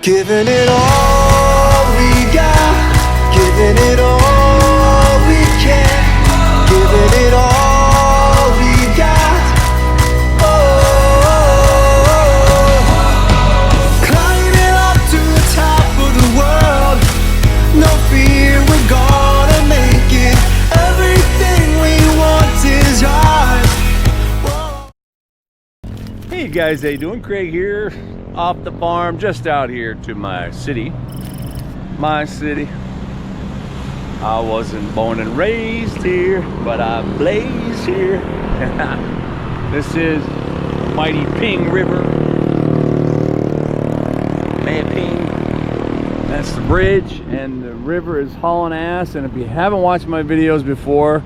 Giving it all we got, giving it all we can, giving it all we got. Oh, climbing up to the top of the world, no fear, we're gonna make it. Everything we want is ours. Whoa. Hey guys, how you doing? Craig here, off the farm, just out here to my city. I wasn't born and raised here, but I blaze here. This is mighty Ping River. Man, Ping. That's the bridge, and the river is hauling ass. And if you haven't watched my videos before,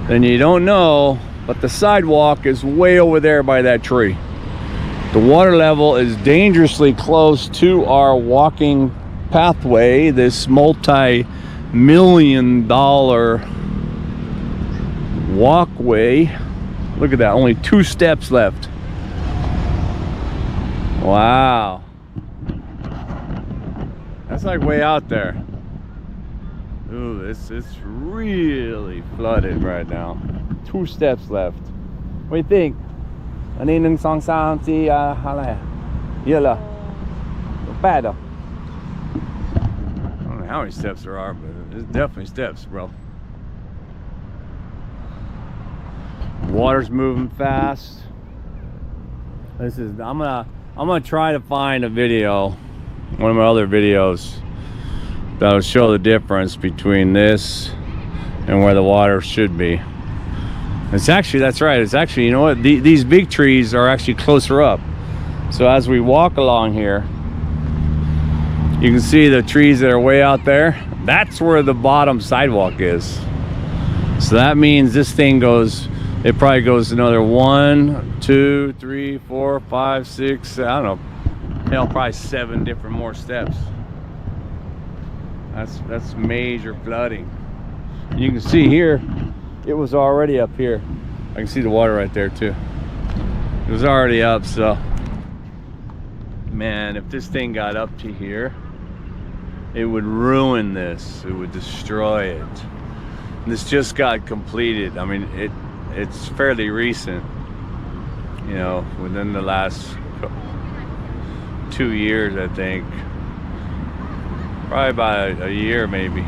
then you don't know, but the sidewalk is way over there by that tree. The water level is dangerously close to our walking pathway, this multi-million-dollar walkway. Look at that, only 2 steps left. Wow. That's like way out there. Ooh, it's really flooded right now. 2 steps left. What do you think? อันนี้1 2 3 4อะไรเยอะเหรอ8เหรอ I don't know how many steps there are, but there's definitely steps, bro. Water's moving fast. This is I'm gonna try to find a video, one of my other videos, that'll show the difference between this and where the water should be. It's actually, that's right, it's actually, you know what, these big trees are actually closer up. So as we walk along here, you can see the trees that are way out there. That's where the bottom sidewalk is. So that means this thing goes, it probably goes another 1 2 3 4 5 6, I don't know, hell, probably 7 different more steps. That's major flooding. You can see here, it was already up here. I can see the water right there too. It was already up, so man, if this thing got up to here, it would ruin this. It would destroy it. And this just got completed. I mean, it's fairly recent, you know, within the last 2 years, I think. Probably about a year maybe.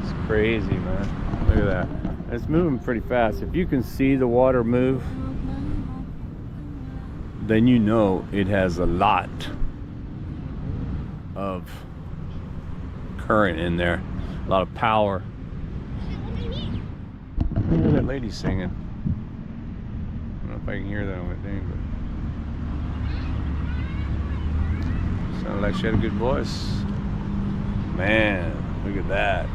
It's crazy, man. Look at that. It's moving pretty fast. If you can see the water move, then you know it has a lot of current in there, a lot of power. Look at that lady singing. I don't know if I can hear that on my thing, but sounded like she had a good voice. Man, look at that.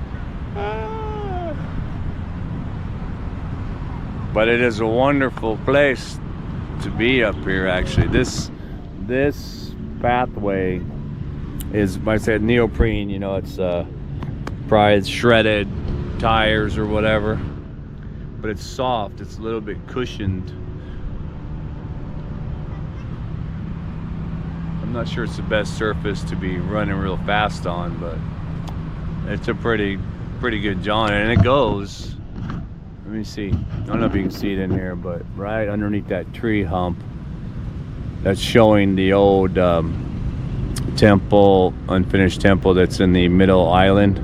But it is a wonderful place to be up here. Actually, this pathway is, like I said, neoprene. You know, it's probably it's shredded tires or whatever, but it's soft. It's a little bit cushioned. I'm not sure it's the best surface to be running real fast on, but it's a pretty good jaunt, and it goes. Let me see. I don't know if you can see it in here, but right underneath that tree hump, that's showing the old temple, unfinished temple that's in the middle island.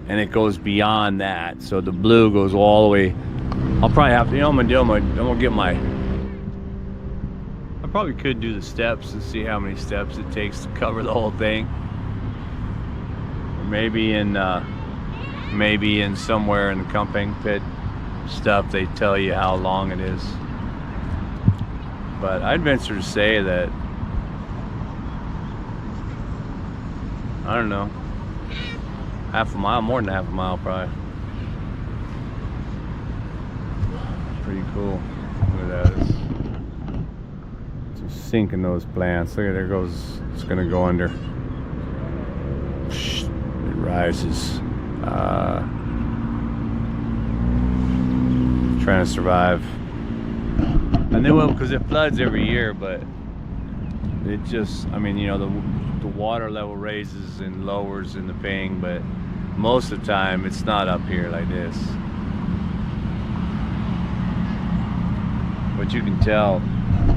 And it goes beyond that. So the blue goes all the way. I'll probably have to, you know, I'm gonna get my, I probably could do the steps and see how many steps it takes to cover the whole thing. Or maybe in somewhere in the Kamphaeng Phet stuff they tell you how long it is. But I'd venture to say that, I don't know, half a mile, more than half a mile probably. Pretty cool. Look at that. It's just sinking those plants. Look at, there goes, it's gonna go under. It rises. Trying to survive. And then, well, because it floods every year, but it just, I mean, you know, the water level raises and lowers in the Peng, but most of the time it's not up here like this. But you can tell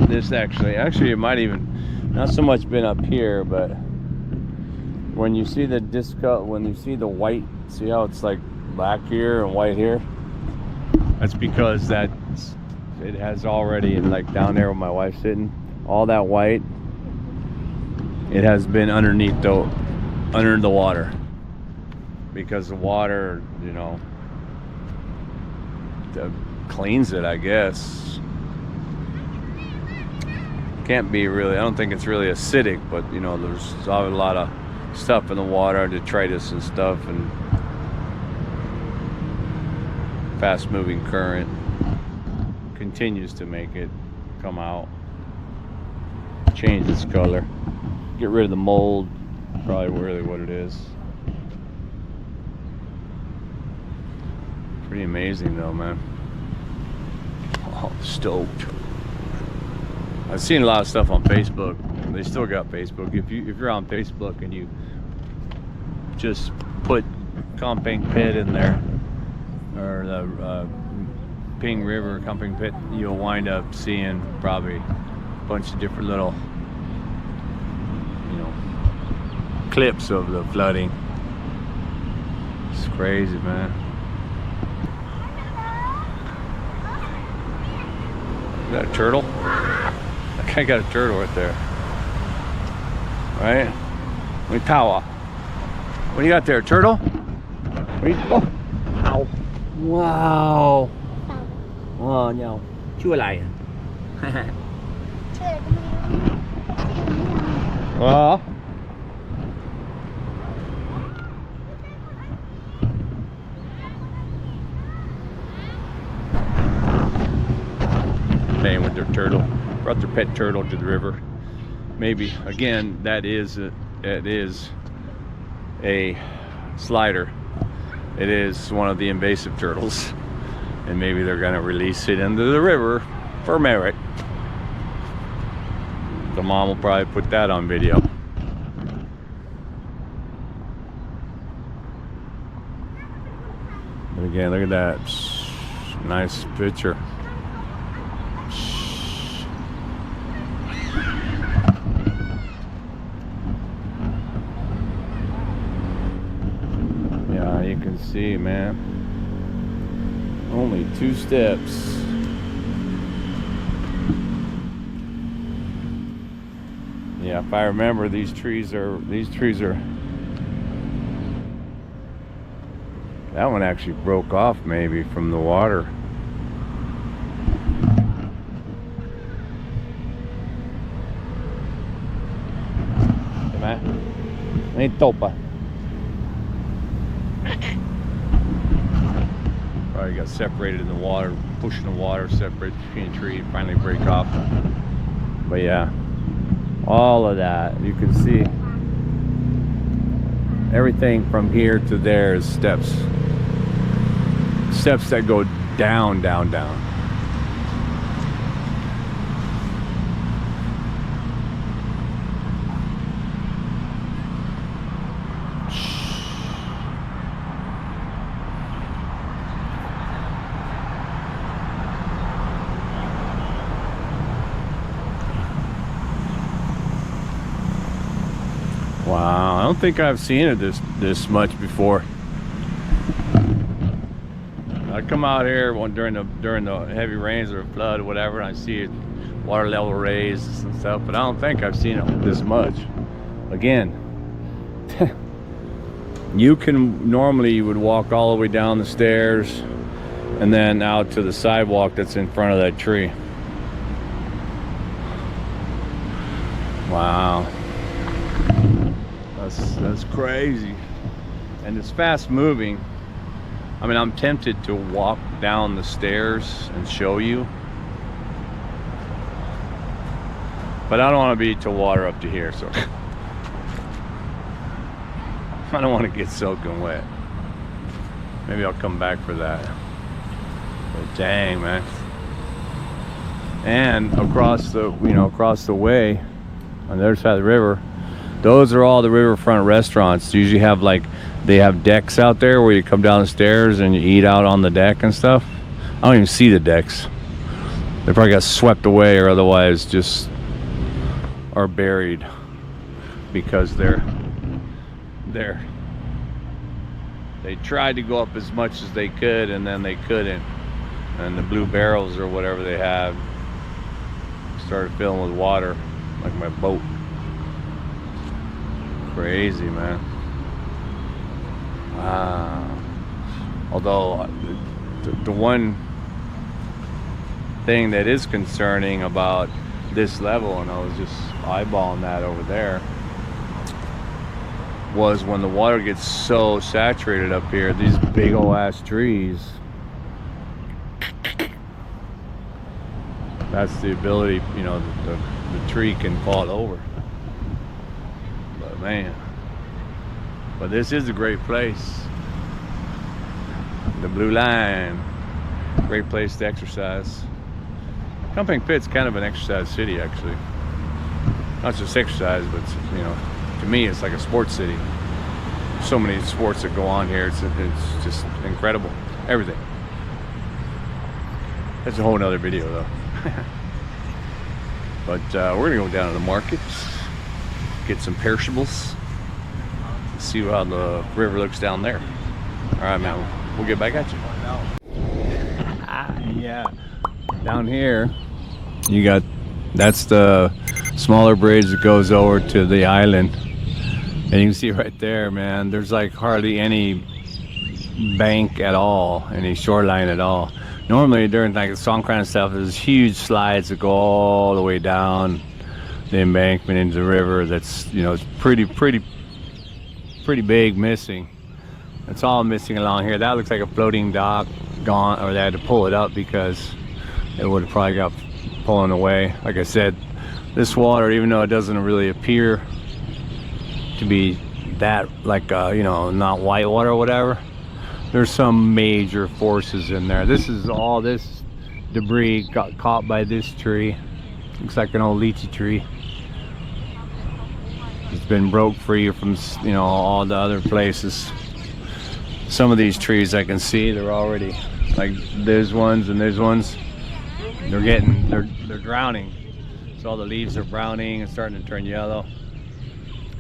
this actually it might even not so much been up here, but when you see the disco, when you see the white, see how it's like black here and white here? That's because it has already, like down there where my wife's sitting, all that white, it has been underneath under the water, because the water, you know, cleans it, I guess. Can't be really, I don't think it's really acidic, but you know, there's a lot of stuff in the water, detritus and stuff, and fast moving current continues to make it come out, change its color, get rid of the mold, probably really what it is. Pretty amazing though, man. Oh, stoked. I've seen a lot of stuff on Facebook. They still got Facebook. If you're on Facebook and you just put Kamphaeng Phet in there, or the Peng River, Kamphaeng Phet, you'll wind up seeing probably a bunch of different little, you know, clips of the flooding. It's crazy, man. Is that a turtle? That guy got a turtle right there. Right? What do you got there? A turtle? Oh. Ow. Wow. Oh, no. ชื่ออะไร Well. Playing with their turtle. Brought their pet turtle to the river. Maybe again, it is a slider. It is one of the invasive turtles, and maybe they're going to release it into the river for merit. The mom will probably put that on video. But again, look at that nice picture. You can see, man, only 2 steps. Yeah, if I remember, these trees are, that one actually broke off maybe from the water. Probably got separated in the water, pushing the water, separate between a tree, finally break off. But yeah, all of that, you can see everything from here to there is steps that go down, down, down. Wow, I don't think I've seen it this much before. I come out here during the heavy rains or flood or whatever, and I see it, water level raised and stuff, but I don't think I've seen it this much. Again, you would walk all the way down the stairs and then out to the sidewalk that's in front of that tree. Wow. That's crazy. And it's fast moving. I mean, I'm tempted to walk down the stairs and show you, but I don't want to be to water up to here, so I don't want to get soaking wet. Maybe I'll come back for that. But dang, man. And across the way, on the other side of the river. Those are all the riverfront restaurants. They usually have like, they have decks out there where you come down the stairs and you eat out on the deck and stuff. I don't even see the decks. They probably got swept away or otherwise just are buried because they tried to go up as much as they could and then they couldn't. And the blue barrels or whatever they had started filling with water, like my boat. Crazy, man. Wow. Although the one thing that is concerning about this level, and I was just eyeballing that over there, was when the water gets so saturated up here, these big ol' ass trees, that's the ability, you know, the tree can fall over. But man, but this is a great place. The blue line, great place to exercise. Kamphaeng Phet's kind of an exercise city, actually. Not just exercise, but you know, to me, it's like a sports city. So many sports that go on here. It's just incredible. Everything. That's a whole nother video, though. But we're gonna go down to the market, get some perishables, see how the river looks down there. All right, man. We'll get back at you. Yeah. Down here, you got, that's the smaller bridge that goes over to the island. And you can see right there, man, there's like hardly any bank at all, any shoreline at all. Normally during like the Songkran and stuff, there's huge slides that go all the way down the embankment into the river. That's, you know, it's pretty big missing. It's all missing along here. That looks like a floating dock gone, or they had to pull it up because it would have probably got pulling away. Like I said, this water, even though it doesn't really appear to be that, like you know, not white water or whatever, there's some major forces in there. This is all, this debris got caught by this tree. Looks like an old lychee tree. It's been broke free from, you know, all the other places. Some of these trees I can see, they're already, like there's ones and there's ones, they're drowning. So all the leaves are browning and starting to turn yellow.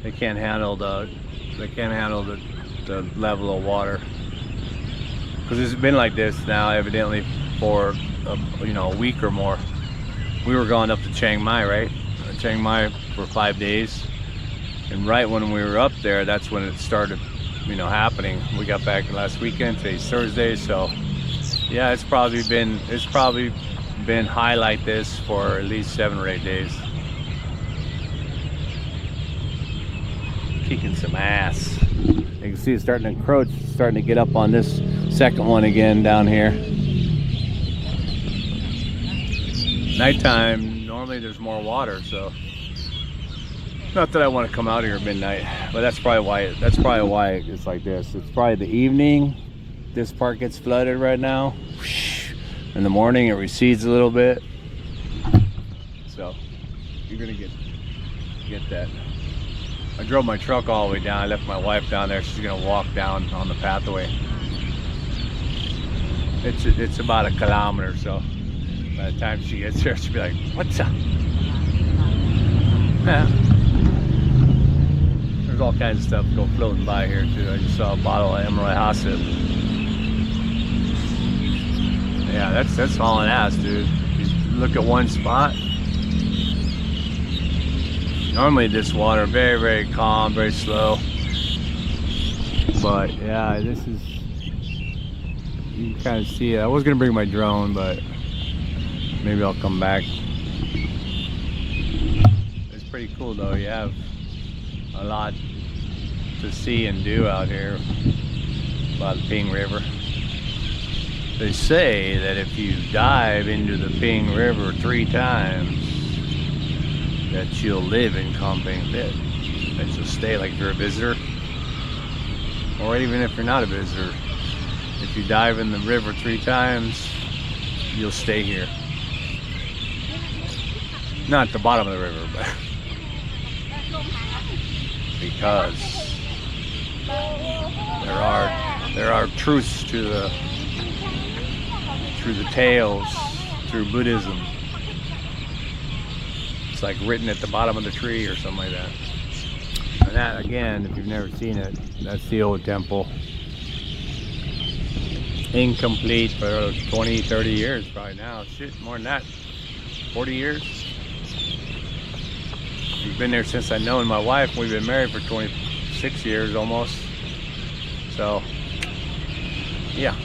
They can't handle the level of water, because it's been like this now evidently for you know, a week or more. We were going up to Chiang Mai, right? Chiang Mai for 5 days, and right when we were up there, that's when it started, you know, happening. We got back last weekend. Today's Thursday, so yeah, it's probably been high like this for at least 7 or 8 days. Kicking some ass. You can see it's starting to encroach, starting to get up on this second one again down here. Nighttime, normally there's more water, so not that I want to come out here at midnight, but that's probably why it's like this. It's probably the evening. This part gets flooded right now. In the morning it recedes a little bit. So you're gonna get that. I drove my truck all the way down. I left my wife down there. She's gonna walk down on the pathway. It's about 1 kilometer, so by the time she gets there, she'll be like, "What's up?" Yeah. There's all kinds of stuff go floating by here too. I just saw a bottle of Emerald Hassip. Yeah, that's hauling ass, dude. You look at one spot. Normally this water very, very calm, very slow. But yeah, this is, you can kind of see it. I was gonna bring my drone, but maybe I'll come back. It's pretty cool though. You have a lot to see and do out here by the Ping River. They say that if you dive into the Ping River 3 times, that you'll live in Kamphaeng Phet. That you'll stay, like if you're a visitor, or even if you're not a visitor. If you dive in the river 3 times, you'll stay here. Not at the bottom of the river, but because there are truths to the tales through Buddhism. It's like written at the bottom of the tree or something like that. And that, again, if you've never seen it, that's the old temple. Incomplete for 20, 30 years probably now. Shit, more than that. 40 years. We've been there since I've known my wife. We've been married for 26 years almost. So, yeah.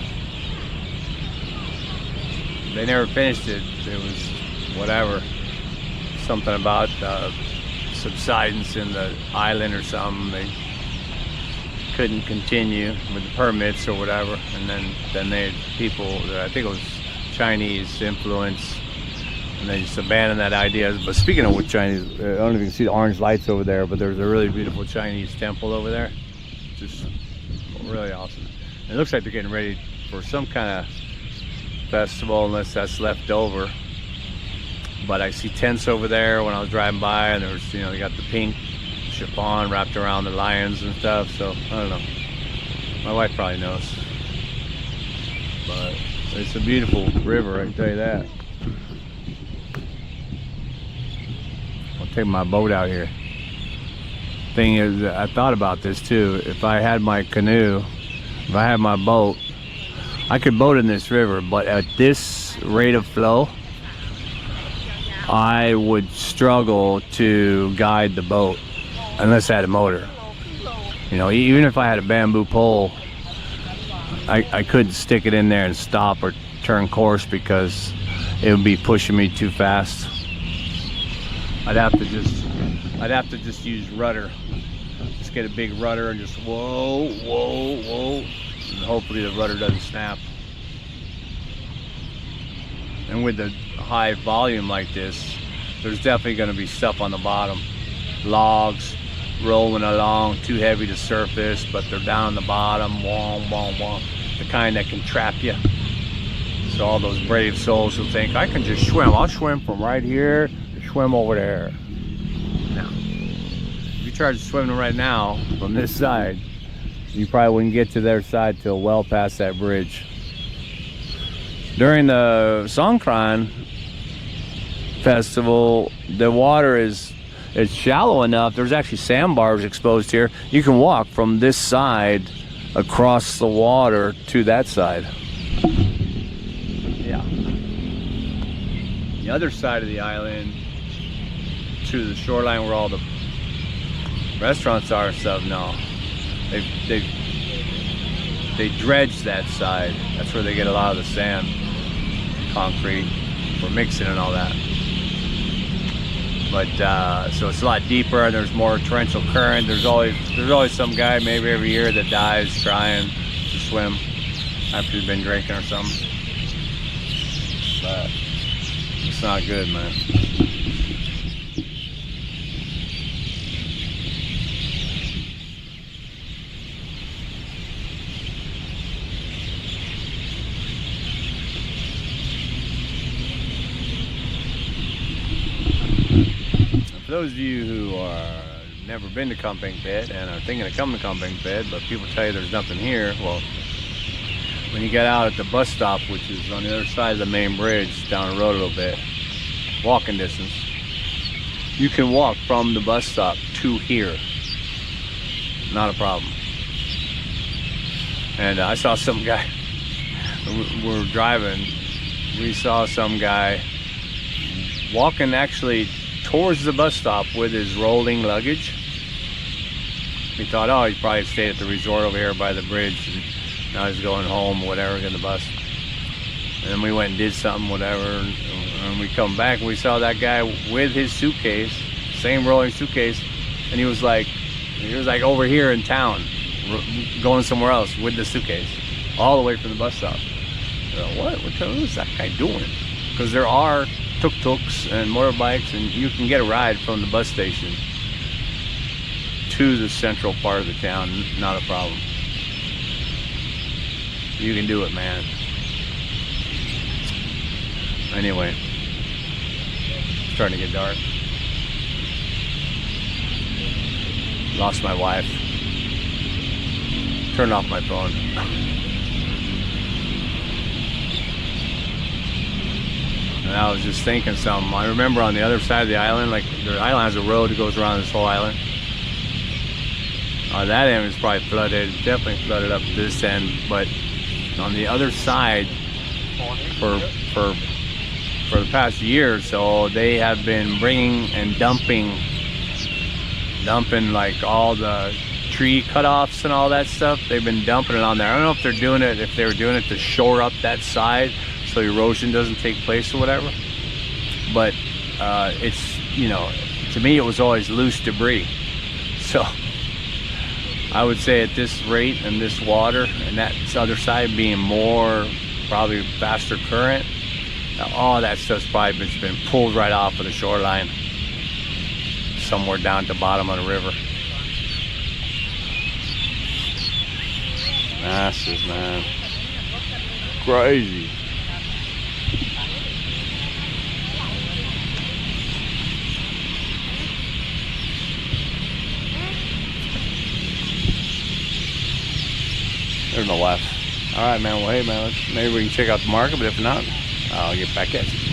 They never finished it. It was whatever. Something about subsidence in the island or something. They couldn't continue with the permits or whatever. And then they had people that I think it was Chinese influence. And they just abandoned that idea. But speaking of Chinese, I don't know if you can see the orange lights over there, but there's a really beautiful Chinese temple over there. Just really awesome. It looks like they're getting ready for some kind of festival, unless that's left over. But I see tents over there when I was driving by, and there was, they got the pink chiffon wrapped around the lions and stuff. So I don't know. My wife probably knows. But it's a beautiful river, I can tell you that. I'll take my boat out here. Thing is, I thought about this too. If I had my canoe, if I had my boat, I could boat in this river, but at this rate of flow, I would struggle to guide the boat unless I had a motor. Even if I had a bamboo pole, I couldn't stick it in there and stop or turn course because it would be pushing me too fast. I'd have to just use rudder. Just get a big rudder and just whoa, whoa, whoa. And hopefully the rudder doesn't snap. And with the high volume like this, there's definitely going to be stuff on the bottom. Logs rolling along, too heavy to surface, but they're down on the bottom, wong, wong, wong. The kind that can trap you. So all those brave souls who think, I can just swim. I'll swim from right here to swim over there. Now, if you tried swimming right now from this side, you probably wouldn't get to their side till well past that bridge. During the Songkran festival, the water it's shallow enough. There's actually sandbars exposed here. You can walk from this side across the water to that side. Yeah. The other side of the island to the shoreline where all the restaurants are and stuff, no. They dredge that side. That's where they get a lot of the sand, concrete for mixing and all that. But so it's a lot deeper and there's more torrential current. There's always some guy maybe every year that dies trying to swim after he's been drinking or something. But it's not good, man. For those of you who are never been to Kamphaeng Phet and are thinking of coming to Kamphaeng Phet, but people tell you there's nothing here, well, when you get out at the bus stop, which is on the other side of the main bridge, down the road a little bit, walking distance, you can walk from the bus stop to here. Not a problem. And I saw some guy, we're driving, we saw some guy walking actually towards the bus stop with his rolling luggage. He thought, oh, he probably stayed at the resort over here by the bridge and now he's going home or whatever, getting the bus. And then we went and did something, whatever, and we come back and we saw that guy with his suitcase, same rolling suitcase, and he was like over here in town, going somewhere else with the suitcase, all the way from the bus stop. What the hell is that guy doing? Because there are tuk-tuks and motorbikes, and you can get a ride from the bus station to the central part of the town, not a problem. You can do it, man. Anyway, it's starting to get dark. Lost my wife. Turned off my phone. And I was just thinking something. I remember on the other side of the island, like the island has a road that goes around this whole island. On that end, it's probably flooded, definitely flooded up this end. But on the other side, for the past year or so, they have been bringing and dumping like all the tree cutoffs and all that stuff. They've been dumping it on there. I don't know if they're doing it, if they were doing it to shore up that side so erosion doesn't take place or whatever. But it's, you know, to me it was always loose debris. So I would say at this rate and this water and that other side being more, probably faster current, all that stuff's probably been pulled right off of the shoreline somewhere down to the bottom of the river. Massive, man. Crazy. There's no left. All right, man. Well, hey, man. Maybe we can check out the market, but if not, I'll get back at you.